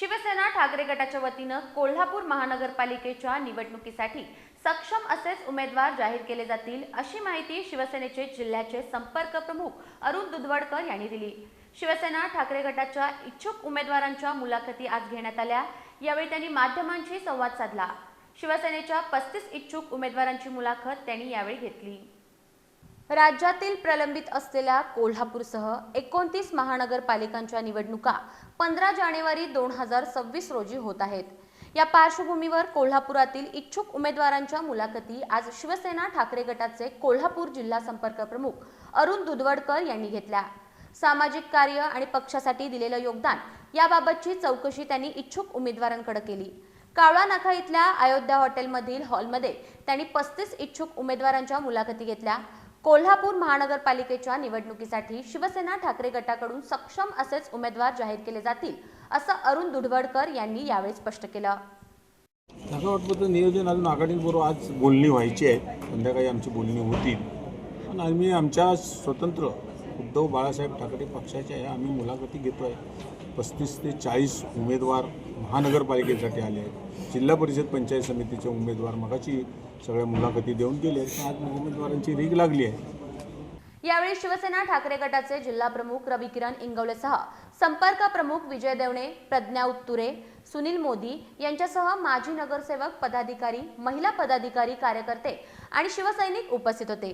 शिवसेना ठाकरे गटाच्या वतीनं कोल्हापूर महानगरपालिकेच्या निवडणुकीसाठी सक्षम असेच उमेदवार जाहीर केले जातील अशी माहिती शिवसेनेचे जिल्ह्याचे संपर्क प्रमुख अरुण दुधवडकर यांनी दिली। शिवसेना ठाकरे गटाच्या इच्छुक उमेदवारांच्या मुलाखती आज घेण्यात आल्या। यावेळी त्यांनी माध्यमांशी संवाद साधला। शिवसेनेच्या 35 इच्छुक उमेदवारांची मुलाखत त्यांनी यावेळी घेतली। राज्यातील प्रलंबित असलेल्या कोल्हापूरसह 29 महानगरपालिकांच्या निवडणुका 15 जानेवारी 2026 रोजी होत आहेत। या पार्श्वभूमीवर कोल्हापुरातील इच्छुक उमेदवारांच्या मुलाखती आज शिवसेना ठाकरे गटाचे कोल्हापूर जिल्हा संपर्क प्रमुख अरुण दुधवडकर यांनी घेतल्या। सामाजिक कार्य आणि पक्षासाठी दिलेलं योगदान याबाबतची चौकशी त्यांनी इच्छुक उमेदवारांकडे केली। कावळा नाका इथल्या अयोध्या हॉटेलमधील हॉलमध्ये त्यांनी 35 इच्छुक उमेदवारांच्या मुलाखती घेतल्या। कोल्हापूर महानगरपालिकेच्या निवडणुकीसाठी शिवसेना ठाकरे गटाकडून सक्षम असेच उमेदवार जाहीर केले जातील असं अरुण दुधवडकर यांनी यावेळी स्पष्ट केलं। जागावाटपाचं नियोजन अजून आघाडीबरोबर आज बोलणी व्हायची आहे। संध्याकाळी आमची बोलणी होतील आणि आम्ही आमच्या स्वतंत्र उद्धव बाळासाहेब ठाकरे पक्षाच्या आम्ही मुलाखती घेतो आहे। 35 ते 40 उमेदवार महानगरपालिकेसाठी आले आहेत। जिल्हा परिषद पंचायत समितीचे उमेदवार मगाची सगळ्या मुलाखती देऊन गेले आहेत। आज उमेदवारांची रीग लागली आहे। यावेळी शिवसेना ठाकरे गटाचे जिल्हा प्रमुख रविकिरण इंगवलेसह संपर्क प्रमुख विजय देवणे, प्रज्ञा उत्तुरे, सुनील मोदी यांच्यासह माजी नगरसेवक, पदाधिकारी, महिला पदाधिकारी, कार्यकर्ते आणि शिवसैनिक उपस्थित होते।